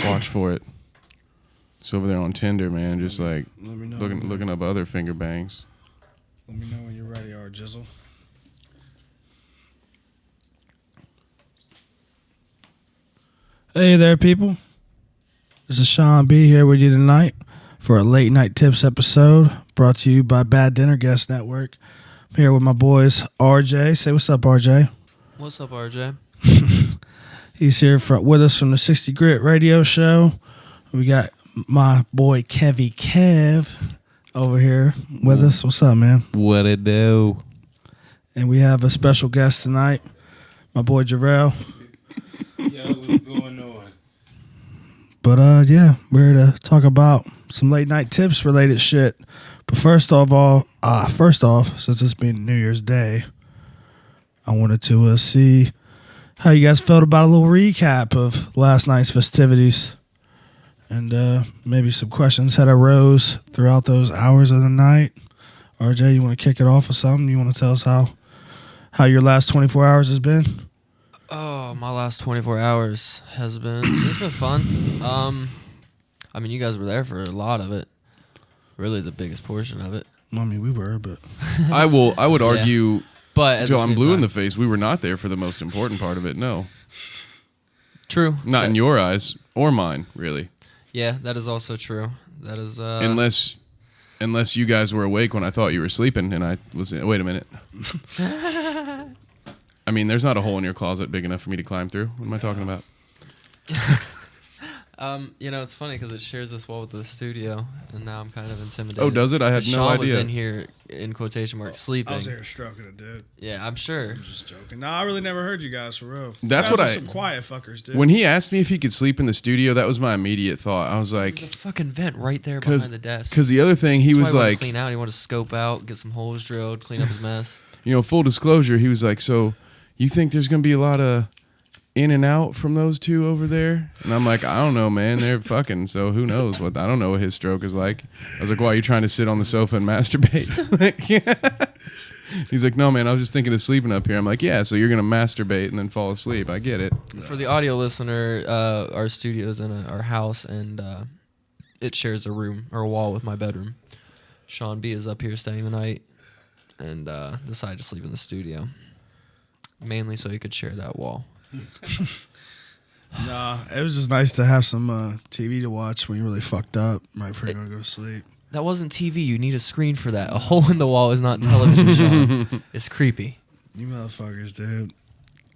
Watch for it. It's over there on Tinder, man. Just like looking up other finger bangs. Let me know when you're ready, or Jizzle. Hey there, people. This is Shawn B here with you tonight for a Late Night Tips episode brought to you by Bad Dinner Guest Network. I'm here with my boys, RJ. Say what's up, RJ. What's up, RJ? He's here with us from the 60 Grit radio show. We got my boy Kevy Kev over here with us. What's up, man? What it do? And we have a special guest tonight, my boy Jarrell. Yo, what's going on? But yeah, we're here to talk about some late night tips related shit. But first off, since it's been New Year's Day, I wanted to see how you guys felt about a little recap of last night's festivities. And maybe some questions that arose throughout those hours of the night. RJ, you want to kick it off with something? You want to tell us how your last 24 hours has been? Oh, my last 24 hours it's been fun. I mean, you guys were there for a lot of it. Really the biggest portion of it. Well, I mean, we were, but I would argue, but until I'm blue in the face, we were not there for the most important part of it. No. True. Not in your eyes or mine, really. Yeah, that is also true. That is unless you guys were awake when I thought you were sleeping, and I was. Wait a minute. I mean, there's not a hole in your closet big enough for me to climb through. What am I talking about? It's funny because it shares this wall with the studio, and now I'm kind of intimidated. Oh, does it? I had no Shawn idea. was in here, in quotation marks, sleeping. I was here stroking a dude. Yeah, I'm sure. I'm just joking. No, I really never heard you guys for real. That's you guys what are some quiet fuckers, dude. When he asked me if he could sleep in the studio, that was my immediate thought. I was like, There's a fucking vent right there behind the desk. Because the other thing, he was like, clean out. He wanted to scope out, get some holes drilled, clean up his mess. Full disclosure, he was like, so you think there's gonna be a lot of in and out from those two over there? And I'm like, I don't know, man. They're fucking, so who knows I don't know what his stroke is like. I was like, why are you trying to sit on the sofa and masturbate? He's like, no, man, I was just thinking of sleeping up here. I'm like, yeah, so you're going to masturbate and then fall asleep. I get it. For the audio listener, our studio is in our house, and it shares a room or a wall with my bedroom. Shawn B is up here staying the night and decided to sleep in the studio, mainly so he could share that wall. Nah, it was just nice to have some TV to watch when you're really fucked up right before you're going to go to sleep. That wasn't TV. You need a screen for that. A hole in the wall is not television, Shawn. It's creepy. You motherfuckers, dude.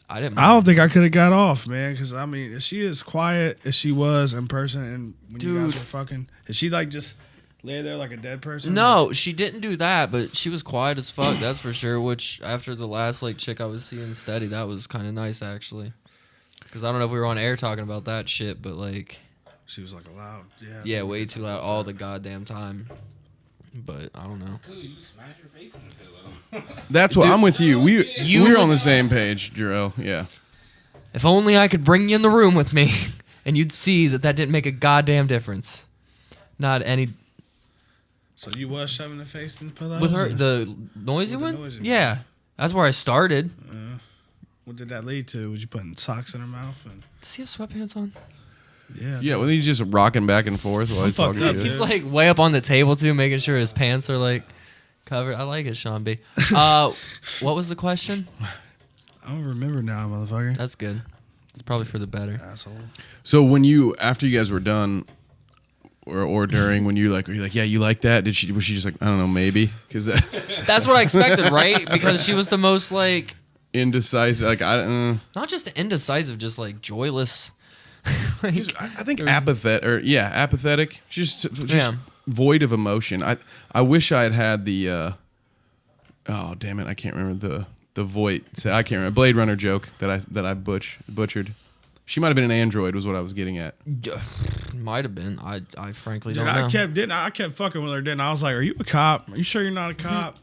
I don't think I could have got off, man, because, I mean, is she as quiet as she was in person and when you guys were fucking? Is she, like, just lay there like a dead person? No, she didn't do that, but she was quiet as fuck, that's for sure, which after the last, chick I was seeing steady, that was kind of nice, actually. Because I don't know if we were on air talking about that shit, but, she was, loud. Yeah, way too loud all the goddamn time. But, I don't know. It's cool, you smash your face in the pillow. That's what I'm with you. We're on the same page, Jarrell. Yeah. If only I could bring you in the room with me, and you'd see that didn't make a goddamn difference. Not any... So you was shoving the face in the pillow? With her, the noisy one? Yeah. That's where I started. What did that lead to? Was you putting socks in her mouth? Does he have sweatpants on? Yeah. Yeah, well, he's just rocking back and forth while he's talking to you. He's way up on the table, too, making sure his pants are, covered. I like it, Shawn B. What was the question? I don't remember now, motherfucker. That's good. It's probably for the better. Asshole. So after you guys were done, or during, when you're like, yeah, you like that? Was she just like, I don't know, maybe? Because that's what I expected, right? Because she was the most indecisive, not just indecisive, just joyless. I think apathetic. She's just void of emotion. I wish I had the oh damn it, I can't remember the void. I can't remember Blade Runner joke that I butchered. She might have been an android, was what I was getting at. Might have been. I frankly don't know. I kept fucking with her. Didn't I? Was like, "Are you a cop? Are you sure you're not a cop?"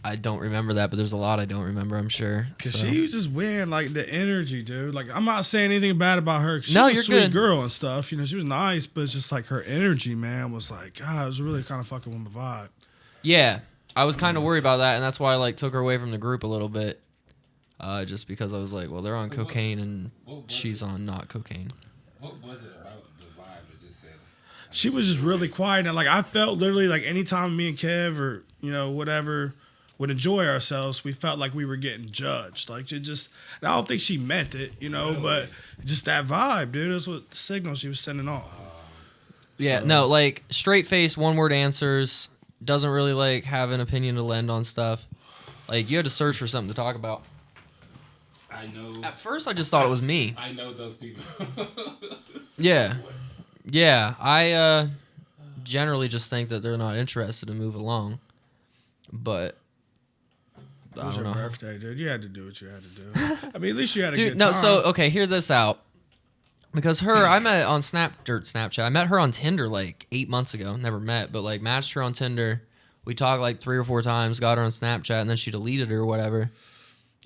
I don't remember that, but there's a lot I don't remember, I'm sure. Because she was just wearing, the energy, dude. I'm not saying anything bad about her. She's a sweet girl and stuff. She was nice, but it's just, her energy, man, was God, it was really kind of fucking with my vibe. Yeah. I was kind of worried about that, and that's why I, took her away from the group a little bit. Just because I was like, well, they're on cocaine, and she's on not cocaine. What was it about the She was just really quiet, and like I felt literally like anytime me and Kev or whatever would enjoy ourselves, we felt like we were getting judged. Like it just, and I don't think she meant it, but just that vibe, dude. That's what the signal she was sending off. Yeah, no, like straight face, one word answers. Doesn't really like have an opinion to lend on stuff. Like you had to search for something to talk about. I know. At first, I just thought it was me. I know those people. Yeah. Yeah, I generally just think that they're not interested to move along. But It was I don't your know. birthday, dude. You had to do what you had to do. I mean, at least you had a Dude, good no, time. so okay, hear this out. Because I met on Snapchat. I met her on Tinder like 8 months ago. Never met, but like matched her on Tinder. We talked like 3 or 4 times, got her on Snapchat, and then she deleted it or whatever.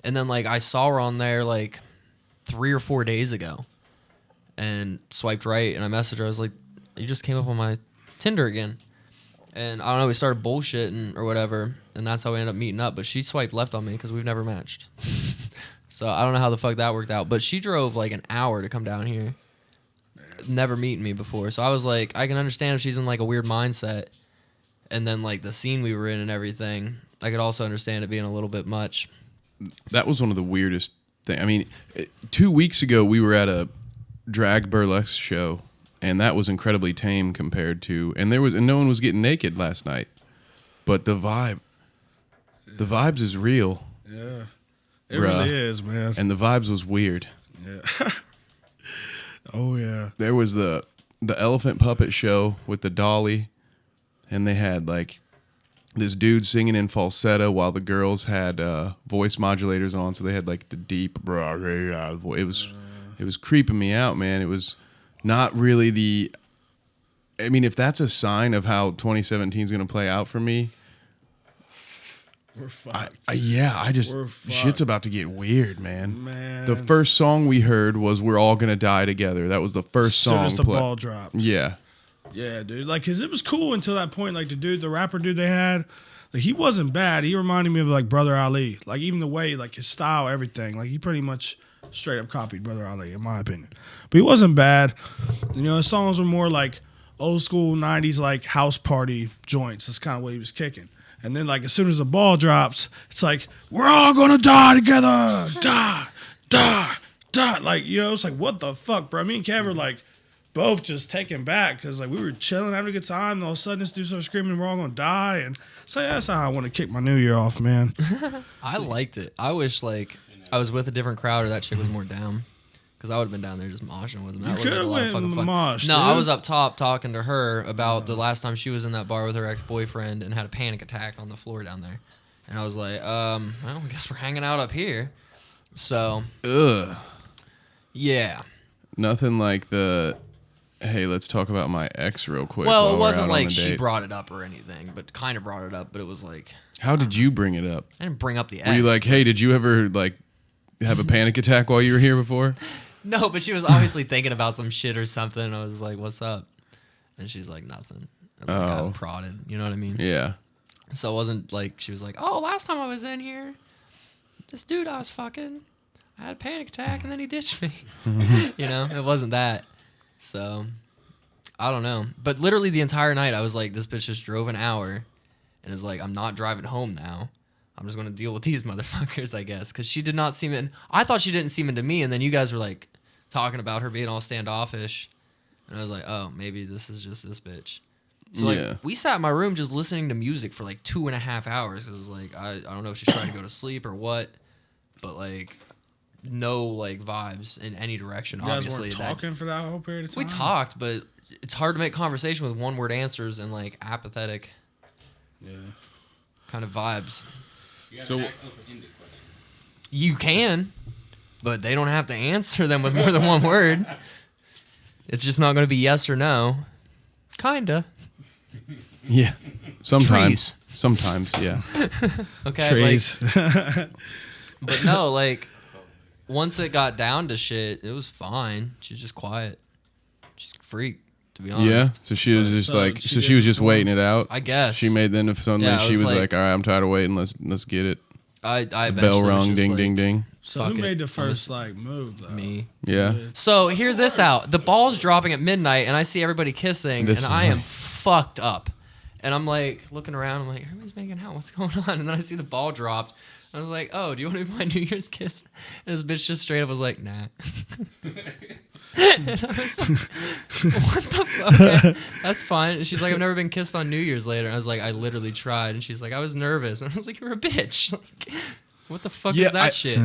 And then like I saw her on there like 3 or 4 days ago. And swiped right, and I messaged her. I was like, "You just came up on my Tinder again." And I don't know, we started bullshitting or whatever, and that's how we ended up meeting up. But she swiped left on me because we've never matched. So I don't know how the fuck that worked out. But she drove like an hour to come down here, never meeting me before. So I was like, I can understand if she's in like a weird mindset, and then like the scene we were in and everything. I could also understand it being a little bit much. That was one of the weirdest things. I mean, 2 weeks ago we were at a drag burlesque show, and that was incredibly tame compared to, and no one was getting naked last night, but the vibes is real. Yeah, it Bruh. really is, man. And the vibes was weird. Yeah. Oh yeah. There was the elephant puppet show with the dolly, and they had like this dude singing in falsetto while the girls had voice modulators on, so they had like the deep voice. It was creeping me out, man. It was not really the... I mean, if that's a sign of how 2017 is going to play out for me... We're fucked. Shit's fucked. about to get weird, man. Man. The first song we heard was We're All Gonna Die Together. That was the first As soon song as the ball dropped. Yeah. Yeah, dude. Like, cause it was cool until that point. Like the rapper dude they had, like he wasn't bad. He reminded me of like Brother Ali. Like even the way, like his style, everything. Like he pretty much straight up copied Brother Ali, in my opinion. But he wasn't bad. His songs were more like old school '90s like house party joints. That's kind of what he was kicking. And then like as soon as the ball drops, it's like we're all gonna die together, die, die, die. Like it's like what the fuck, bro. Me and Kev were like both just taken back because like we were chilling, having a good time. And all of a sudden, this dude started screaming, "We're all gonna die!" And so that's how I want to kick my New Year off, man. I liked it. I wish like I was with a different crowd or that chick was more down. Because I would have been down there just moshing with him. That You would have been a lot of could've fucking went fun. mosh, No, dude. I was up top talking to her about the last time she was in that bar with her ex-boyfriend and had a panic attack on the floor down there. And I was like, well, I guess we're hanging out up here. So, Ugh. yeah. Nothing like the, hey, let's talk about my ex real quick. Well, while it we're wasn't out on like a she date. brought it up or anything, but kind of brought it up. But it was like, How did you bring it up? I didn't bring up the ex. Were you like, hey, did you ever like have a panic attack while you were here before? No, but she was obviously thinking about some shit or something. I was like, what's up? And she's like, nothing. And like, got prodded. You know what I mean? Yeah. So it wasn't like she was like, oh, last time I was in here, this dude I was fucking, I had a panic attack and then he ditched me. It wasn't that. So I don't know. But literally the entire night I was like, this bitch just drove an hour and is like, I'm not driving home now. I'm just going to deal with these motherfuckers, I guess. Because she did not seem in. I thought she didn't seem into me. And then you guys were like talking about her being all standoffish. And I was like, oh, maybe this is just this bitch. So like we sat in my room just listening to music for like 2.5 hours. Because like, I don't know if she's trying to go to sleep or what. But like no like vibes in any direction, You guys obviously. weren't talking for that whole period of time? We talked, but it's hard to make conversation with one-word answers and like apathetic kind of vibes. You gotta So- ask open-ended questions. You can, but they don't have to answer them with more than one word. It's just not going to be yes or no. Kinda. Yeah. Sometimes. Trees. Sometimes, yeah. Okay. Trees. But no, like once it got down to shit, it was fine. She's just quiet. She's a freak, to be honest. Yeah. So she was just So like, she was just didn't waiting it out. I guess. She made then if suddenly Yeah, it she was was like- like, all right, I'm tired of waiting. Let's get it. I Bell eventually was rung, just ding, like, ding, ding. So Fuck who it. made the I'm first like move though? Me. Yeah. So hear this out. The ball's dropping at midnight, and I see everybody kissing, This and is I am right. fucked up. And I'm like looking around. I'm like, everybody's making out. What's going on? And then I see the ball dropped. I was like, oh, do you want to be my New Year's kiss? And this bitch just straight up was like, nah. And I was like, what the fuck? Okay, that's fine. And she's like, I've never been kissed on New Year's later. And I was like, I literally tried. And she's like, I was nervous. And I was like, you're a bitch. Like, what the fuck is that shit?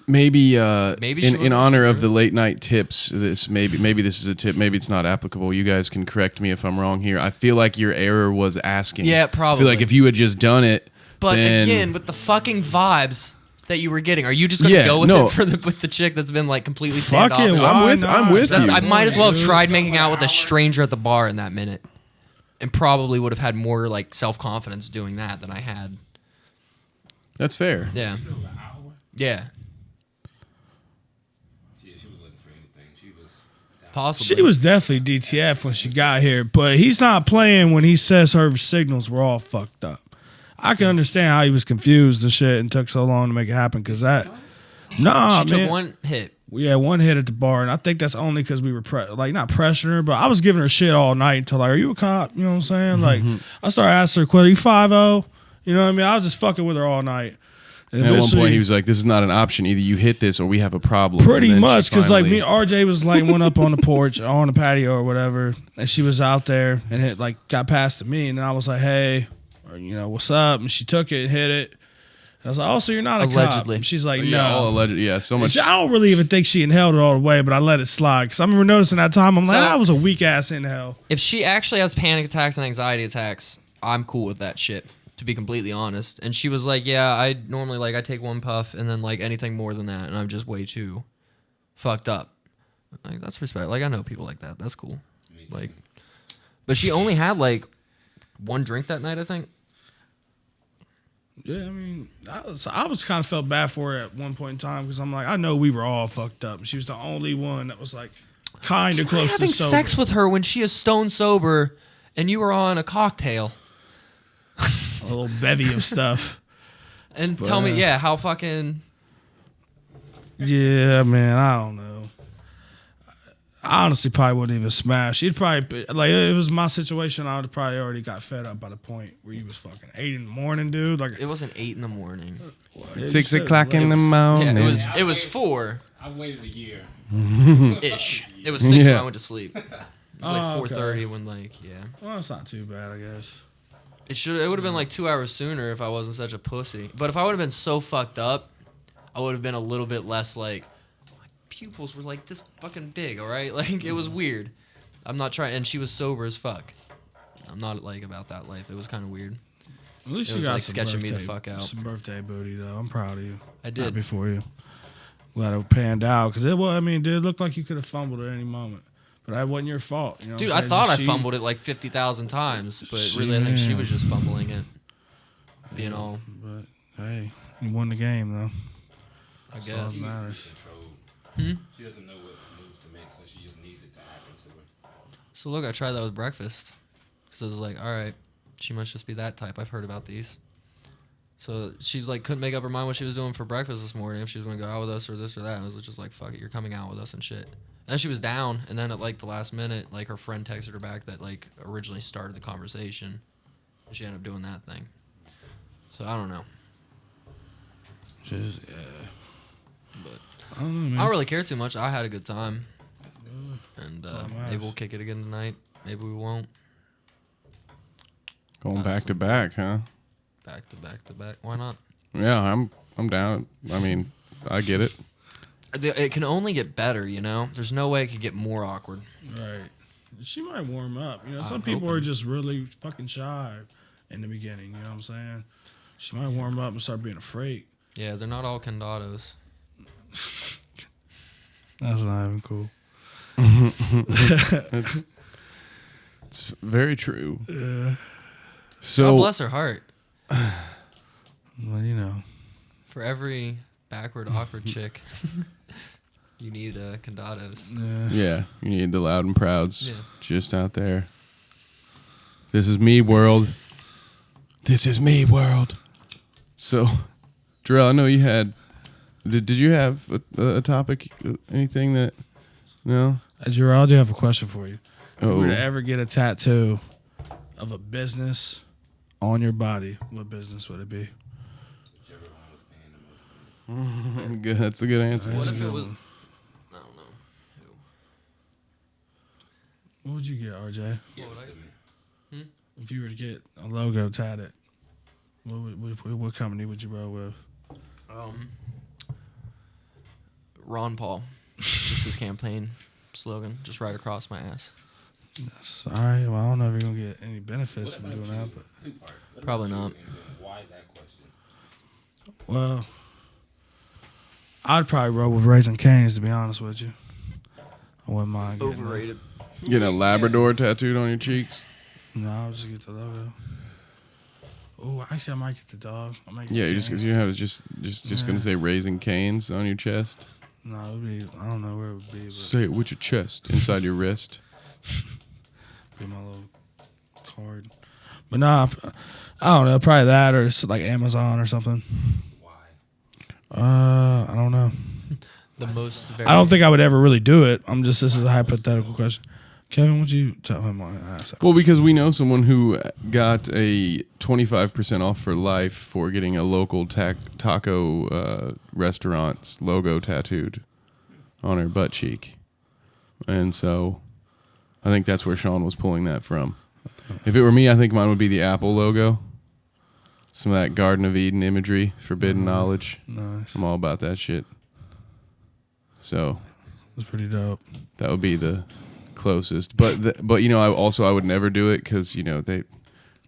Maybe she in wasn't honor of nervous. the late night tips, maybe this is a tip. Maybe it's not applicable. You guys can correct me if I'm wrong here. I feel like your error was asking. Yeah, I probably. feel like if you had just done it, But then, again, with the fucking vibes that you were getting, are you just going to go with it with the chick that's been like completely Fuck it, standoffish? why I'm with not? you. I might as well have Dude. tried making out with a stranger at the bar in that minute, and probably would have had more like self confidence doing that than I had. that's fair. Yeah, She drove an hour. yeah, Yeah, she was looking for anything. She was. possibly. She was definitely DTF when she got here, but he's not playing when he says her signals were all fucked up. I can understand how he was confused and shit and took so long to make it happen because that. Nah, She man. took one hit. We had one hit at the bar, and I think that's only because we were not pressuring her, but I was giving her shit all night until like, are you a cop? You know what I'm saying? Like, I started asking her, "Are you 5'0"? You know what I mean? I was just fucking with her all night. And And at one eventually- point, he was like, "This is not an option. Either you hit this or we have a problem." Pretty And then much, she because like me, finally- RJ was like went up on the porch or on the patio or whatever, and she was out there and it like got past to me, and I was like, "Hey, or what's up?" And she took it and hit it. And I was like, "Oh, so you're not a Allegedly. cop?" And she's like, Yeah, all "No." alleged. Yeah, so much. I don't really even think she inhaled it all the way, but I let it slide because I remember noticing that time. I'm like, So- that was a weak ass inhale. If she actually has panic attacks and anxiety attacks, I'm cool with that shit, to be completely honest. And she was like, yeah, I normally I take one puff and then like anything more than that, and I'm just way too fucked up. Like, that's respect. Like, I know people like that. That's cool. Like, but she only had like one drink that night, I think. Yeah, I mean, I was kind of felt bad for her at one point in time because I'm like, I know we were all fucked up. And she was the only one that was like kind of close to Having sober. sex with her when she is stone sober and you were on a cocktail. A little bevy of stuff. And tell me, yeah, how fucking... Yeah, man, I don't know. I honestly probably wouldn't even smash. He'd probably like if it was my situation. I would probably already got fed up by the point where you was fucking 8 in the morning, dude. Like It wasn't 8 in the morning. 6 o'clock in the morning. Yeah, it was 4-ish. I've waited a year. It was 6 when Yeah. I went to sleep. It was like Oh, 4:30 when yeah. Well, it's not too bad, I guess. It would have been like 2 hours sooner if I wasn't such a pussy. But if I would have been so fucked up, I would have been a little bit less like my pupils were like this fucking big, all right? Like it was weird. I'm not trying, and she was sober as fuck. I'm not like about that life. It was kind of weird. At least It you was, got like, some sketching me the birthday- fuck out. Some birthday booty though. I'm proud of you. I did. Happy for you. Glad it panned out because it was. I mean, it looked like you could have fumbled at any moment, but that wasn't your fault. You know, Dude, what I'm I saying? thought I She- fumbled it like 50,000 times, but She- really I think she man. was just fumbling it. You know, But hey, you won the game though. I That's all guess. that matters. Controlled. She doesn't know what moves to make, so she just needs it to happen to her. So look, I tried that with breakfast. So it was like, all right, she must just be that type. I've heard about these. So she's like, couldn't make up her mind what she was doing for breakfast this morning. If she was gonna go out with us or this or that. And I was just like, fuck it, you're coming out with us and shit. And then she was down, and then at like the last minute, like her friend texted her back that like originally started the conversation, and she ended up doing that thing. So I don't know, Just, but I don't know, man. I don't really care too much. I had a good time, and all that maybe matters. we'll kick it again tonight. Maybe we won't. Going back to back, huh? Back to back to back. Why not? Yeah, I'm down. I mean, I get it. It can only get better, you know? There's no way it could get more awkward. Right. She might warm up. You know, some I'm people are hoping. just really fucking shy in the beginning. You know what I'm saying? She might warm up and start being afraid. Yeah, they're not all condados. That's not even cool. It's very true. God So bless her heart. Well, you know. For every backward, awkward chick, you need condados. yeah, you need the loud and prouds Yeah. just out there. This is me, world. This is me, world. So, Jarrell, I know you had. Did you have a topic? Anything that? No. Jarrell, I do have a question for you. If you were to Oh. ever get a tattoo of a business on your body, what business would it be? Whichever one was paying the most money. Good. That's a good answer. What if it was? I don't know. What would you get, RJ? Give it to me. If you were to get a logo tatted, what company would you roll with? Ron Paul, just his campaign slogan, just right across my ass. Yes. All right. Well, I don't know if you're gonna get any benefits from doing that, but Two-part. What Probably about you, not. and then why that question? well, I'd probably roll with Raising Cane's, to be honest with you. I wouldn't mind getting that. Overrated. Getting a Labrador tattooed on your cheeks. No, I'll just get the logo. Oh, actually, I might get the dog. I might get Yeah, the you just cane. you have just gonna say Raising Canes on your chest. No, it would be. I don't know where it would be, but Say it with your chest inside your wrist. be my little card. But nah, I don't know. Probably that, or it's like Amazon or something. Why? I don't know. The most. I don't think I would ever really do it. This is a hypothetical question. Kevin, would you tell him why I asked that? Well, because we know someone who got a 25% off for life for getting a local taco restaurant's logo tattooed on her butt cheek. And so I think that's where Shawn was pulling that from. If it were me, I think mine would be the Apple logo. Some of that Garden of Eden imagery, forbidden knowledge. Nice. I'm all about that shit. So That's pretty dope. that would be the closest. But you know, I would never do it because you know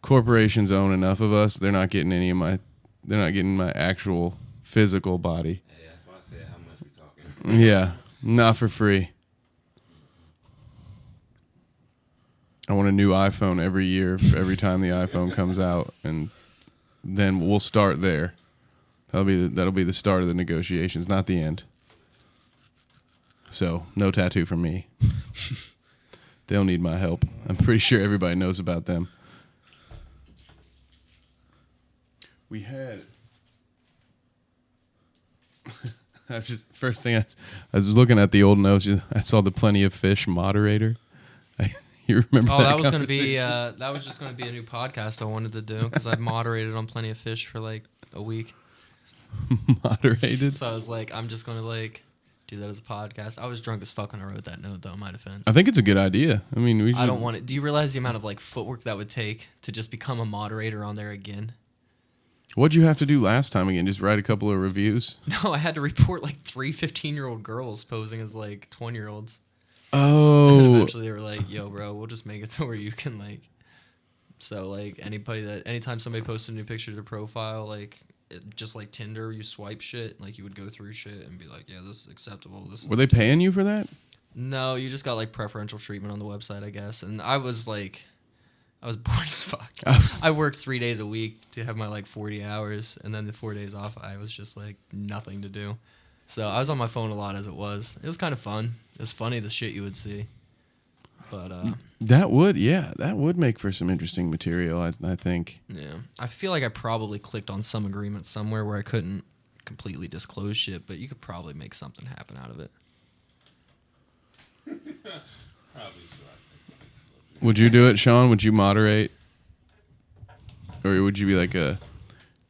corporations own enough of us. They're not getting they're not getting my actual physical body. Hey, that's why I said how much we talking. Yeah, not for free. I want a new iPhone every year, every time the iPhone comes out, and then we'll start there. That'll be the start of the negotiations, not the end. So, no tattoo from me. They'll need my help. I'm pretty sure everybody knows about them. We had. First thing I was looking at the old notes. I saw the Plenty of Fish moderator. You remember? Oh, that was gonna be. conversation? That was just gonna be a new podcast I wanted to do because I moderated on Plenty of Fish for like a week. Moderated. So I was like, I'm just gonna like do that as a podcast. I was drunk as fuck when I wrote that note, though. In my defense. I think it's a good idea. I mean, I don't want it. Do you realize the amount of like footwork that would take to just become a moderator on there again? What'd you have to do last time again? Just write a couple of reviews? No, I had to report like 3 15-year-old girls posing as like 20-year-olds. And Oh, eventually they were like, yo, bro, we'll just make it to where you can like. So like anytime somebody posted a new picture to their profile, like just like Tinder, you swipe shit, like you would go through shit and be like, yeah, this is acceptable. This is were they paying you for that? No, you just got like preferential treatment on the website, I guess. And I was bored as fuck. I worked 3 days a week to have my like 40 hours, and then the 4 days off, I was just like nothing to do. So I was on my phone a lot as it was. It was kind of fun. It was funny the shit you would see. But That would make for some interesting material. I think. yeah, I feel like I probably clicked on some agreement somewhere where I couldn't completely disclose shit, but you could probably make something happen out of it. Probably sure. I think Would you do it, Shawn? Would you moderate, or would you be like a?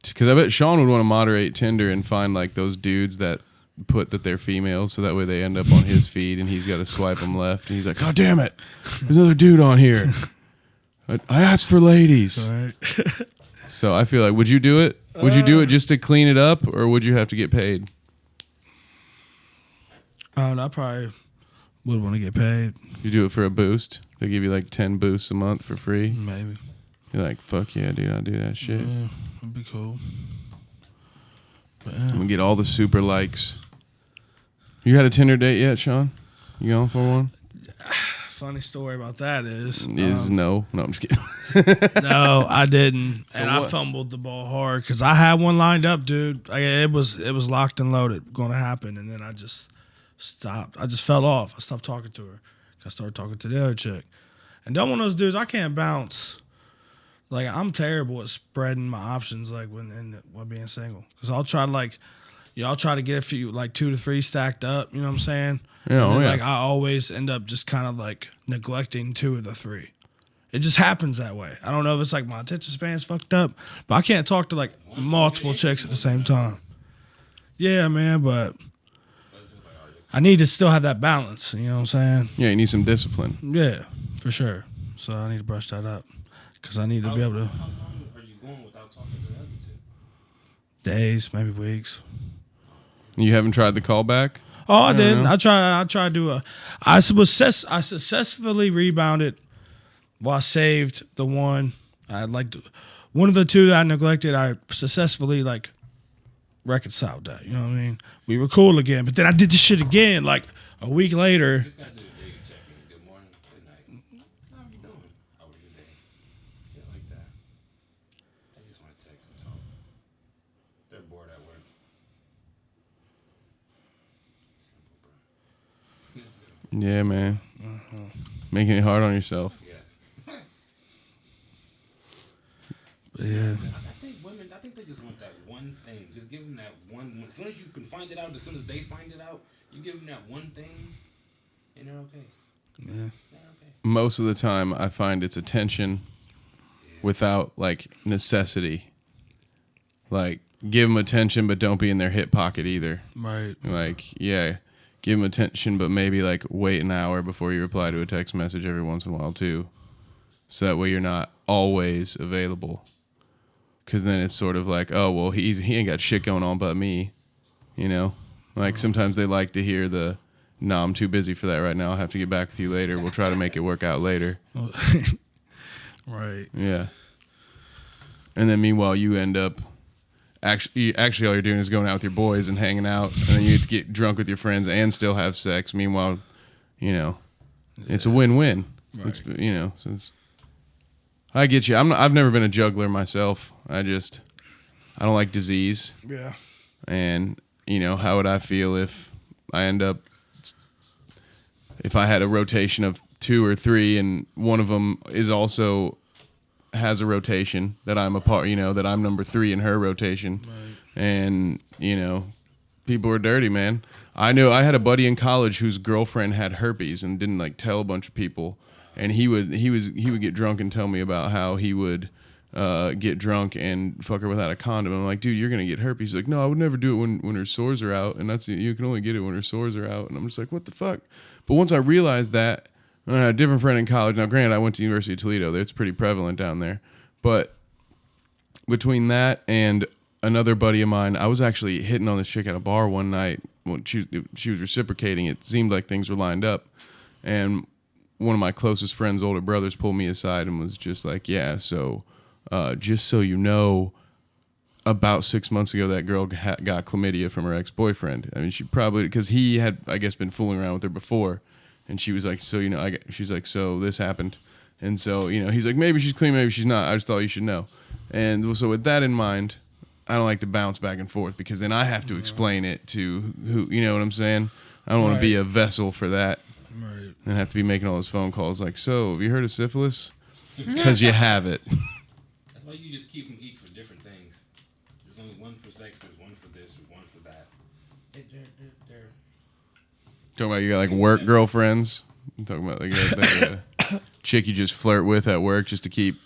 Because I bet Shawn would want to moderate Tinder and find like those dudes that put that they're females, so that way they end up on his feed and he's got to swipe them left, and he's like, "God damn it, there's another dude on here. I asked for ladies." All right. So I feel like, would you do it? Would you do it just to clean it up, or would you have to get paid? I probably would want to get paid. You do it for a boost. They give you like 10 boosts a month for free. Maybe. You're like, fuck yeah, dude, I'll do that shit. Yeah, that'd be cool. But, I'm gonna get all the super likes. You had a Tinder date yet, Shawn? You going for one? funny story about that is no, I'm just kidding. no, I didn't, So and what? I fumbled the ball hard because I had one lined up, dude. It was locked and loaded, going to happen, and then I just stopped. I just fell off. I stopped talking to her. I started talking to the other chick, and I'm one of those dudes. I can't bounce Like I'm terrible at spreading my options like while being single. Cause I'll try to like, I'll try to get a few like 2 to 3 stacked up. You know what I'm saying? Yeah, and then, yeah. like I always end up just kind of like neglecting 2 of the 3. It just happens that way. I don't know if it's like my attention span's fucked up, but I can't talk to like multiple chicks at the same time. Yeah, man, but I need to still have that balance. You know what I'm saying? Yeah, you need some discipline. Yeah, for sure. So I need to brush that up because I need to be able to. How long are you going without talking to the other two? Days, maybe weeks. You haven't tried the callback? Oh, I did. know. I tried to do a. I successfully rebounded. Well, I saved the one. I like one of the 2 that I neglected. I successfully like reconciled that. You know what I mean? We were cool again, but then I did this shit again like a week later. Just gotta do a daily check-in. Good morning, good night. How you doing? How was your day? Shit like that. They just want to text and talk. They're bored at work. Simple, bro. Yeah, man. Making it hard on yourself. Yes. Yeah. I think they just want that one thing. Just give them that one. As soon as you can find it out, as soon as they find it out, you give them that one thing, and they're okay. Yeah. They're okay. Most of the time, I find it's attention without, like, necessity. Like, give them attention, but don't be in their hip pocket either. Right. Like, yeah, give them attention, but maybe, like, wait an hour before you reply to a text message every once in a while, too. So that way you're not always available. Because then it's sort of like, oh, well, he ain't got shit going on but me, you know? Like, sometimes they like to hear the, no, I'm too busy for that right now. I'll have to get back with you later. We'll try to make it work out later. Right. Yeah. And then meanwhile, you end up, actually all you're doing is going out with your boys and hanging out, and then you get to get drunk with your friends and still have sex. Meanwhile, you know, it's a win-win. Right. It's, you know, so it's, I get you. I've never been a juggler myself. I don't like disease. Yeah. And, you know, how would I feel if I had a rotation of 2 or 3 and one of them is also has a rotation that I'm a part, you know, that I'm number 3 in her rotation. Right. And, you know, people are dirty, man. I had a buddy in college whose girlfriend had herpes and didn't like tell a bunch of people. And he would get drunk and tell me about how he would get drunk and fuck her without a condom. I'm like, dude, you're gonna get herpes. He's like, no, I would never do it when her sores are out, and you can only get it when her sores are out. And I'm just like, what the fuck? But once I realized that, I had a different friend in college. Now, granted, I went to University of Toledo. It's pretty prevalent down there. But between that and another buddy of mine, I was actually hitting on this chick at a bar one night. Well, she was reciprocating. It seemed like things were lined up, and one of my closest friend's older brothers pulled me aside and was just like, yeah, so just so you know, about 6 months ago, that girl got chlamydia from her ex-boyfriend. I mean, she probably, because he had, I guess, been fooling around with her before. And she was like, so, you know, she's like, so this happened. And so, you know, he's like, maybe she's clean, maybe she's not. I just thought you should know. And so with that in mind, I don't like to bounce back and forth because then I have to explain it to who, you know what I'm saying? I don't want to be a vessel for that. Right. And have to be making all those phone calls like, so, have you heard of syphilis? Because you have it. That's why you just keep them eat for different things. There's only one for sex, there's one for this, there's one for that. They're Talking about you got like work girlfriends. I'm talking about like a chick you just flirt with at work just to keep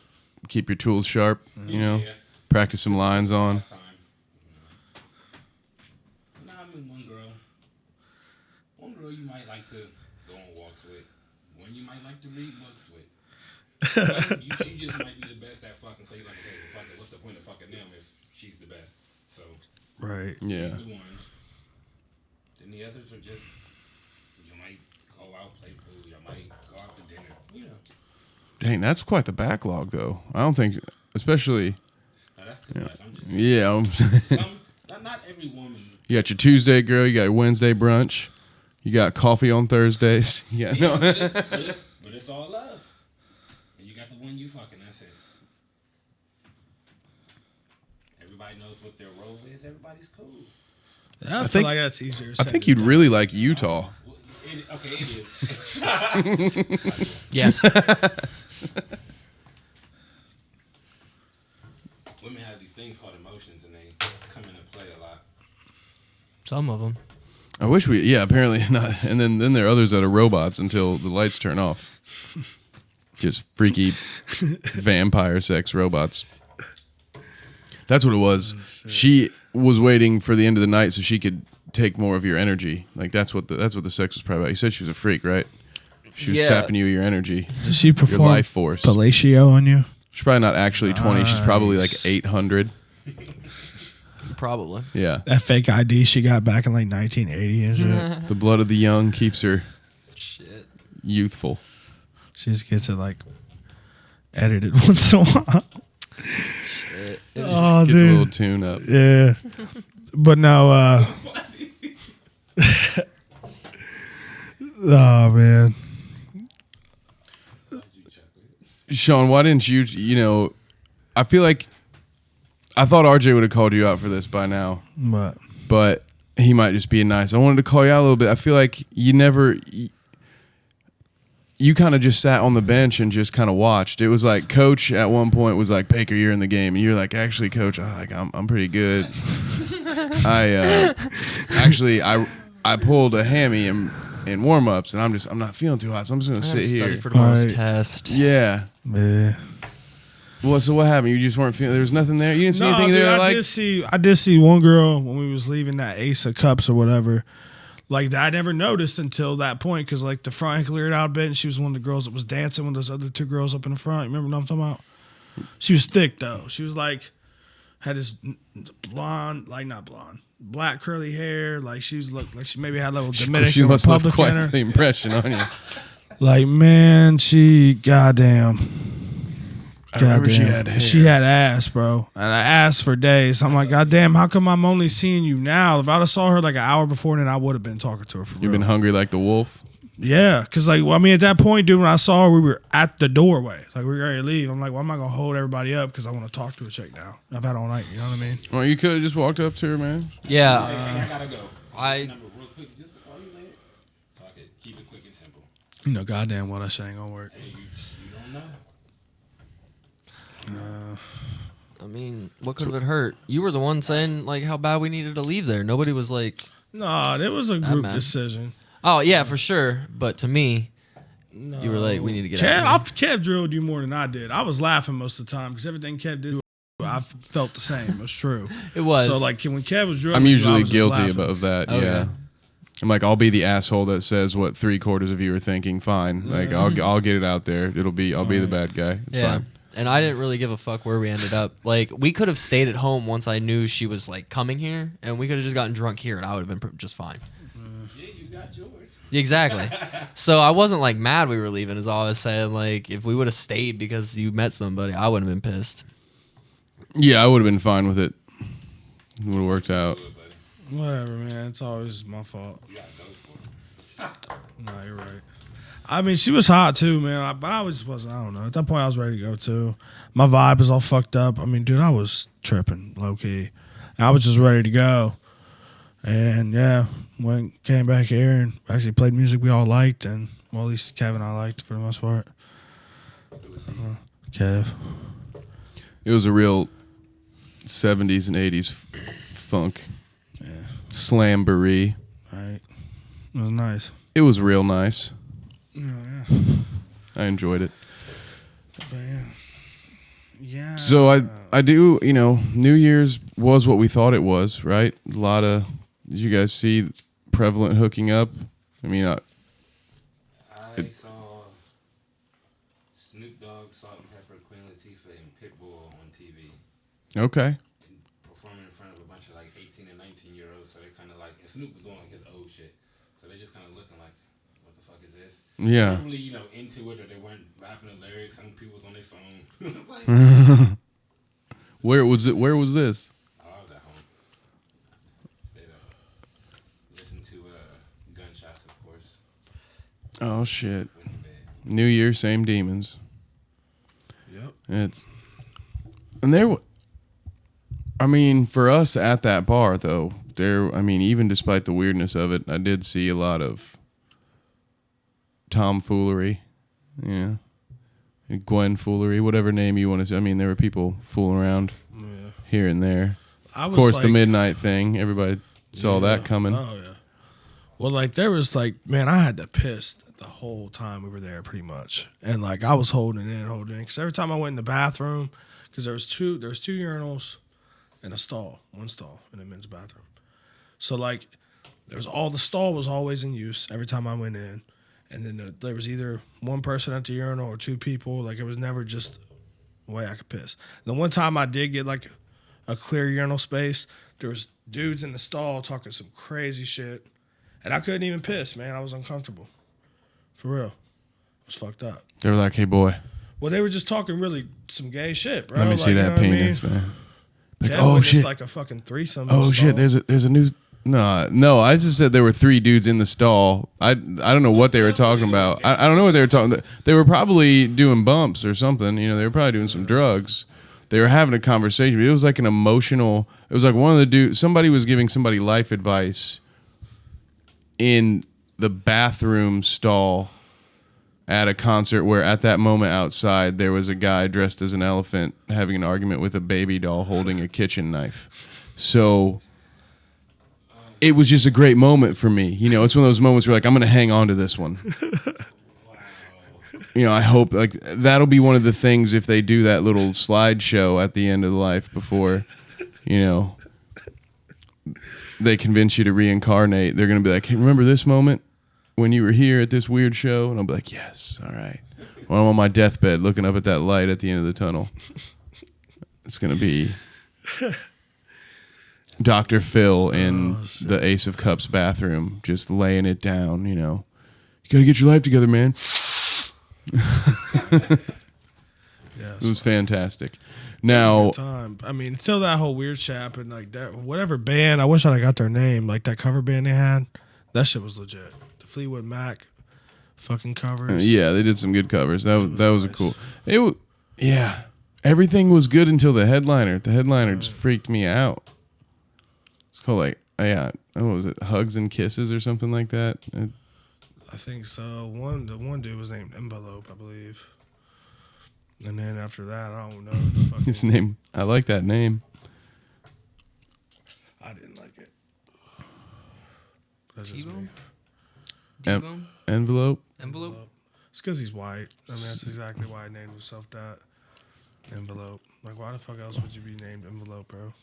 your tools sharp, you know? Yeah. Practice some lines on. last time. Nah, I mean one girl. One girl you might like to go on walks with. One you might like to read books with. She just might be the best at fucking, so you're like, hey, fuck it, what's the point of fucking them if she's the best? So Right. Yeah. she's the one. Then the others are just, you might go out, play pool, you might go out to dinner, you know. Dang, that's quite the backlog though. I don't think, especially. No, that's too much. I'm just Yeah. not every woman. You got your Tuesday girl. You got your Wednesday brunch. You got coffee on Thursdays. Yeah. Yeah, No. but it's all love. And you got the one you fucking, that's it. Everybody knows what their role is. Everybody's cool. I feel think- like that's easier. I think you'd really like Utah. Well, it is. Yes. emotions and they come into play a lot. Some of them. I wish apparently not. And then there are others that are robots until the lights turn off. Just freaky vampire sex robots. That's what it was. She was waiting for the end of the night so she could take more of your energy. Like that's what the sex was probably about. You said she was a freak, right? She was sapping you your energy. Did she perform your life force. fellatio on you? She's probably not actually 20. She's probably like 800. Probably. Yeah. That fake ID she got back in like 1980 and shit. The blood of the young keeps her youthful. She just gets it like edited once in a while. Oh, Gets a little tune up. Yeah. But no, oh man. Shawn, why didn't you I feel like I thought RJ would have called you out for this by now. But he might just be nice. I wanted to call you out a little bit. I feel like you kind of just sat on the bench and just kind of watched. It was like Coach at one point was like, Baker, you're in the game. And you're like, actually, Coach, I'm pretty good. I pulled a hammy in warm-ups, and I'm not feeling too hot, so I'm just going to sit here. Study for tomorrow's test. Yeah. Yeah. Well, so what happened? You just weren't feeling. There was nothing there. You didn't see anything there. I did see one girl when we was leaving that Ace of Cups or whatever. Like I never noticed until that point because like the front cleared out a bit and she was one of the girls that was dancing with those other two girls up in the front. You remember what I'm talking about? She was thick though. She was like had this blonde, like not blonde, black curly hair. Like she looked like she maybe had a little Dominican she must Republic have quite in her. the impression on you. Like man, she goddamn. I remember she had hair. She had ass, bro. And I asked for days. I'm like, goddamn, how come I'm only seeing you now? If I'd have saw her like an hour before, then I would have been talking to her for real. You've been hungry like the wolf? Yeah, because like, well, I mean, at that point, dude, when I saw her, we were at the doorway. Like, we were ready to leave. I'm like, well, I'm not going to hold everybody up because I want to talk to a chick now. I've had all night, you know what I mean? Well, you could have just walked up to her, man. Yeah. Hey, I gotta go. I Number real quick. Just call you later. Fuck it. Keep it quick and simple. You know, goddamn well, that shit ain't going to work. Hey, you don't know. I mean, what could have it hurt? You were the one saying like how bad we needed to leave there. Nobody was like, No, it was a group man. decision. oh yeah, for sure. But to me, you were like, we need to get out of here. Kev drilled you more than I did. I was laughing most of the time because everything Kev did, I felt the same. It was true. It was. So like when Kev was drilling, I'm you, I usually was just guilty laughing. of that, Okay. yeah. I'm like, I'll be the asshole that says what 3/4 of you are thinking. Fine, like I'll get it out there. I'll be the bad guy. It's fine. And I didn't really give a fuck where we ended up. Like, we could have stayed at home once I knew she was, like, coming here, and we could have just gotten drunk here, and I would have been just fine. Yeah, you got yours. Exactly. So I wasn't, like, mad we were leaving, is all I was saying. Like, if we would have stayed because you met somebody, I wouldn't have been pissed. Yeah, I would have been fine with it. It would have worked out. Whatever, man. It's always my fault. You gotta go for it. No, you're right. I mean, she was hot too, man. But I just wasn't. I don't know. At that point, I was ready to go too. My vibe is all fucked up. I mean, dude, I was tripping, low key. I was just ready to go. And yeah, came back here and actually played music we all liked, and well, at least Kev and I liked for the most part. Kev. It was a real 70s and 80s funk. Yeah. Slamboree. Right. It was nice. It was real nice. Yeah. I enjoyed it. But yeah. Yeah. So I do, New Year's was what we thought it was, right? A lot of, did you guys see prevalent hooking up? I mean, I saw Snoop Dogg, Salt and Pepper, Queen Latifah, and Pitbull on TV. okay. Performing in front of a bunch of like 18 and 19-year-olds. So they kind of like, and Snoop was doing like his old shit. So they just kind of looking like, what the fuck is this? Yeah. Probably, into it, or they weren't rapping the lyrics. Some people was on their phone. Like, Where was it? Where was this? oh, I was at home. Stayed up. Listened to gunshots, of course. Oh shit. Went to bed. New Year, same demons. Yep. I mean, for us at that bar though, even despite the weirdness of it, I did see a lot of tomfoolery. Yeah. Gwen foolery, whatever name you want to say. I mean, there were people fooling around here and there. Of course, the midnight thing. Everybody saw that coming. Oh yeah. Well, like there was like, man, I had to piss the whole time we were there, pretty much, and like I was holding it in, because every time I went in the bathroom, because there's two urinals and one stall in the men's bathroom. So like, the stall was always in use every time I went in, and then there was either one person at the urinal or two people. Like it was never just a way I could piss. The one time I did get like a clear urinal space, there was dudes in the stall talking some crazy shit, and I couldn't even piss, man. I was uncomfortable. For real. I was fucked up. They were like, hey, boy. Well, they were just talking really some gay shit, bro. Let me see that penis, man. Like, oh, shit. Just like a fucking threesome. Oh, shit. There's a new... No, I just said there were 3 dudes in the stall. I don't know what they were talking about. I don't know what they were talking about. They were probably doing bumps or something. You know, they were probably doing some drugs. They were having a conversation. It was like an emotional... It was like one of the dudes... Somebody was giving somebody life advice in the bathroom stall at a concert where at that moment outside there was a guy dressed as an elephant having an argument with a baby doll holding a kitchen knife. So it was just a great moment for me. You know, it's one of those moments where like, I'm going to hang on to this one. You know, I hope like that'll be one of the things if they do that little slideshow at the end of the life before, you know, they convince you to reincarnate. They're going to be like, hey, remember this moment when you were here at this weird show? And I'll be like, yes, all right. When I'm on my deathbed looking up at that light at the end of the tunnel, it's going to be Dr. Phil in the Ace of Cups bathroom, just laying it down, you know. You got to get your life together, man. It was fantastic. Now, time. I mean, until that whole weird shit happened, like that, whatever band, I wish I'd got their name, like that cover band they had, that shit was legit. The Fleetwood Mac fucking covers. Yeah, they did some good covers. That was nice. A cool. Yeah, everything was good until the headliner. The headliner just freaked me out. It's called like, what was it, Hugs and Kisses or something like that? I think so. The one dude was named Envelope, I believe. And then after that, I don't know. His name. I like that name. I didn't like it. That's just T-bone? me. Envelope? It's because he's white. I mean, that's exactly why I named himself that. Envelope. Like, why the fuck else would you be named Envelope, bro?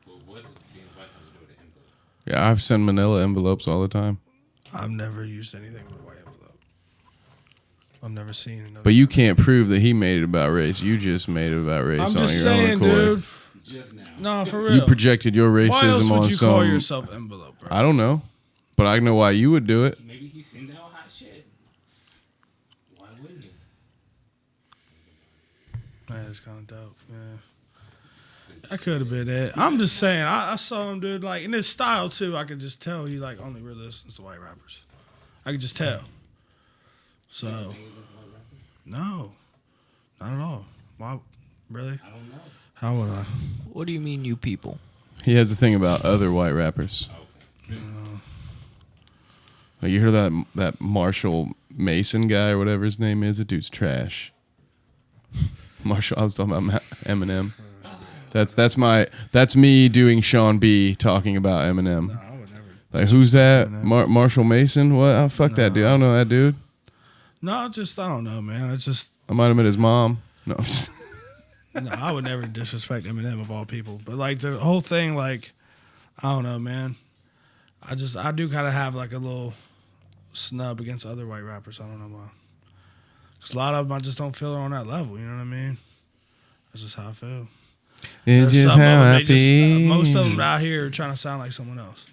Well, what does being white have to do with an envelope? Yeah, I've sent manila envelopes all the time. I've never used anything but a white envelope. I've never seen another. But you can't prove that he made it about race. You just made it about race on your own accord. Dude. Just now. No, for real. You projected your racism why else would on you some. call yourself Envelope, bro? I don't know, but I know why you would do it. Maybe he's seen that hot shit. Why wouldn't he? Yeah, it's kind of dope. Yeah, that could have been it. I'm just saying. I saw him, dude. Like in his style too. I could just tell he like only really listens to white rappers. I could just tell. So, no, not at all. Why? Really? I don't know. How would I? What do you mean, you people? He has a thing about other white rappers. Okay. Like you heard that Marshall Mason guy or whatever his name is. The dude's trash. Marshall. I was talking about Eminem. That's me doing Shawn B talking about Eminem. No, I would never. Like who's that? Marshall Mason? What? Oh, fuck that dude. I don't know that dude. No, just I don't know, man. It's just I might have met his mom. No, I'm just no. I would never disrespect Eminem of all people, but like the whole thing, like I don't know, man. I do kind of have like a little snub against other white rappers. I don't know why. Because a lot of them I just don't feel on that level. You know what I mean? That's just how I feel. It's just how I feel. Most of them out here are trying to sound like someone else.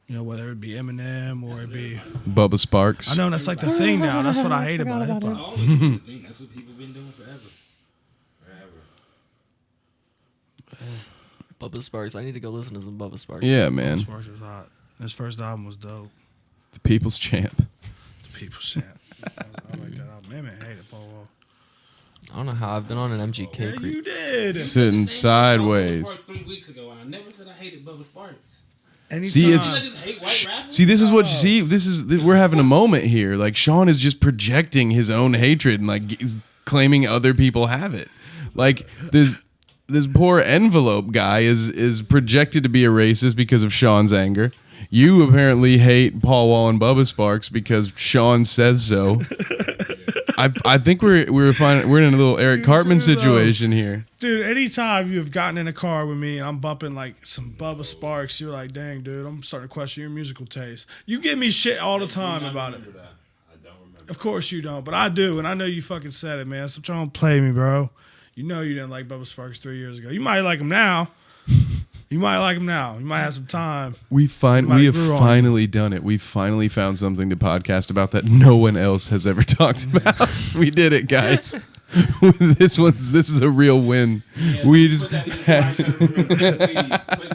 You know, whether it be Eminem or it be Bubba Sparks. I know that's like the thing now. That's what I hate about hip hop. Oh, the thing. That's what people been doing forever. Bubba Sparks. I need to go listen to some Bubba Sparks. Yeah, man. Sparks was hot. His first album was dope. The People's Champ. The People's Champ. I like that album. Man, I hate it, Paul Wall. I don't know how I've been on an MGK Yeah, creep. you did. Sitting sideways. Bubba Sparks 3 weeks ago, and I never said I hated Bubba Sparks. See, it's I just hate white rappers. see. This is what you see. We're having a moment here. Like Sean is just projecting his own hatred and like he's claiming other people have it. Like this. this poor envelope guy is projected to be a racist because of Sean's anger. You apparently hate Paul Wall and Bubba Sparks because Sean says so. I think we're in a little Eric Cartman situation here. Dude, anytime you've gotten in a car with me and I'm bumping like some Bubba Sparks, you're like, dang, dude, I'm starting to question your musical taste. You give me shit all the time about it. I don't remember. Of course you don't, but I do, and I know you fucking said it, man. Stop trying to play me, bro. You know you didn't like Bubba Sparks 3 years ago. You might like him now. You might have some time. We have finally done it. We've finally found something to podcast about that no one else has ever talked about. We did it, guys. This is a real win. Yeah, We just put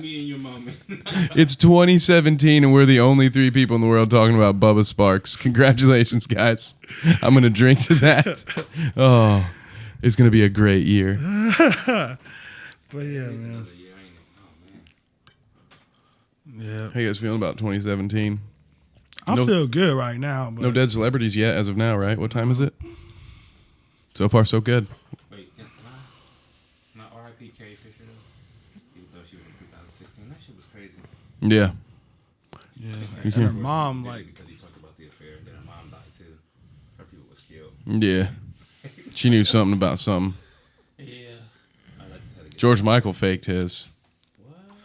me in your moment. It's 2017 and we're the only 3 people in the world talking about Bubba Sparks. Congratulations, guys. I'm gonna drink to that. Oh, it's gonna be a great year. But yeah, man. Yeah. How you guys feeling about 2017? I feel good right now. But No dead celebrities yet as of now, right? What time is it? So far, so good. Wait, can I R.I.P. Carrie Fisher though? Even though she was in 2016, that shit was crazy. Yeah. And her mom, like, Because he talked about the affair, and then her mom died too. Her people was killed. Yeah. She knew something about something. Yeah. I like to tell you. George Michael faked his. What?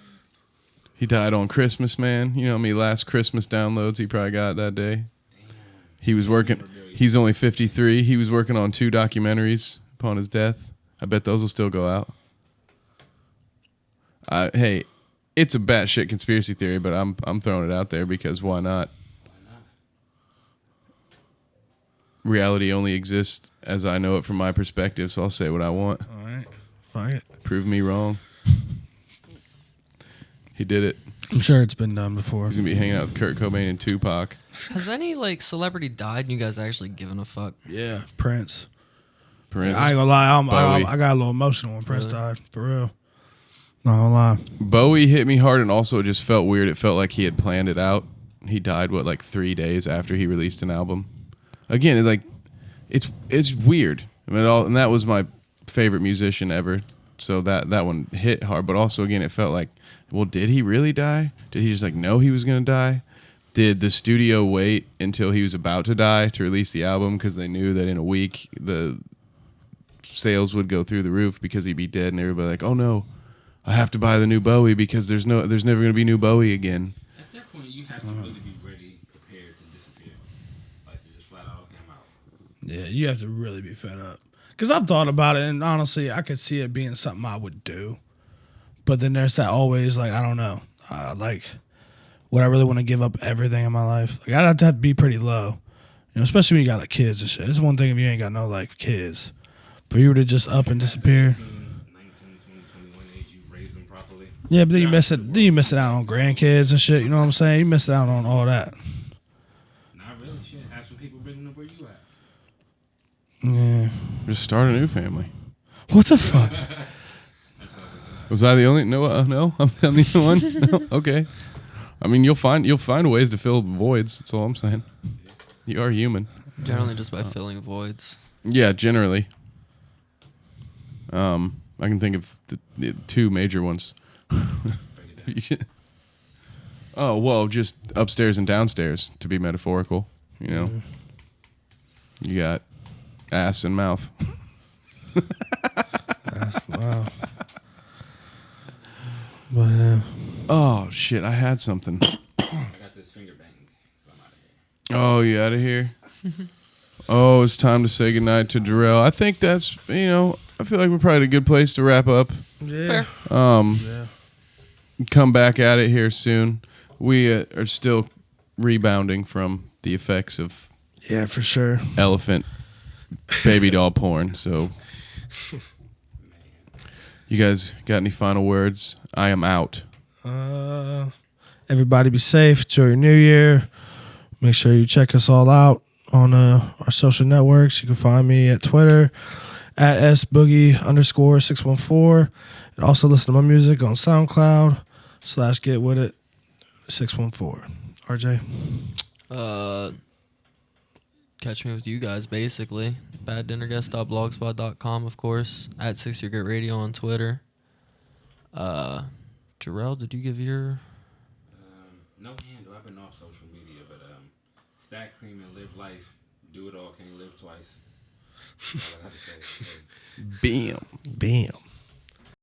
He died on Christmas, man. You know how many last Christmas downloads he probably got that day? Damn. He was working. He's only 53. He was working on 2 documentaries upon his death. I bet those will still go out. Hey, it's a batshit conspiracy theory, but I'm throwing it out there because why not? Reality only exists as I know it from my perspective, so I'll say what I want. all right, fuck it. Prove me wrong. He did it. I'm sure it's been done before. He's gonna be hanging out with Kurt Cobain and Tupac. Has any like celebrity died and you guys actually given a fuck? Yeah, Prince. Prince. I ain't gonna lie, Bowie. I got a little emotional when Prince Really? died, for real. Not gonna lie. Bowie hit me hard, and also it just felt weird. It felt like he had planned it out. He died like 3 days after he released an album. Again, it's weird. I mean, and that was my favorite musician ever. So that one hit hard. But also, again, it felt like, well, did he really die? Did he just know he was gonna die? Did the studio wait until he was about to die to release the album because they knew that in a week the sales would go through the roof because he'd be dead, and everybody like, oh no, I have to buy the new Bowie because there's never gonna be new Bowie again. At that point, you have to really be ready, prepared to disappear. Like, you just flat out, okay, I'm out. Yeah, you have to really be fed up. Because I've thought about it, and honestly, I could see it being something I would do. But then there's that always, I don't know. Would I really want to give up everything in my life? I'd have to be pretty low. Especially when you got, kids and shit. It's one thing if you ain't got no, kids. But you were to just up and disappear. 19, 20, 21 age, you raise them properly. Yeah, but then you miss it. Then you miss it out on grandkids and shit. You know what I'm saying? You miss it out on all that. Not really, shit. Have some people bringing up where you at. Yeah. Just start a new family. What the fuck? Was I the only? No, I'm the only one. No? Okay. I mean, you'll find ways to fill voids. That's all I'm saying. You are human. Generally just by filling voids. Yeah, generally. I can think of the 2 major ones. Oh, well, just upstairs and downstairs, to be metaphorical. You got ass and mouth. Wow. But yeah. Oh shit! I had something. I got this finger bang. So I'm out of here. Oh, you out of here? Oh, it's time to say goodnight to Jarrell. I think that's I feel like we're probably at a good place to wrap up. Yeah. Fair. Yeah. Come back at it here soon. We are still rebounding from the effects of Yeah, for sure. elephant baby doll porn. So, you guys got any final words? I am out. Everybody be safe. Enjoy your new year. Make sure you check us all out on our social networks. You can find me at Twitter at sboogie_614. And also listen to my music on Soundcloud /getwithit614. RJ. Catch me with you guys, basically. Baddinnerguest.blogspot.com, of course. At 6 Year Great Radio on Twitter. Jarrell, did you give your? No handle. I've been off social media, but stack cream and live life. Do it all. Can't live twice. All I got to say. Bam.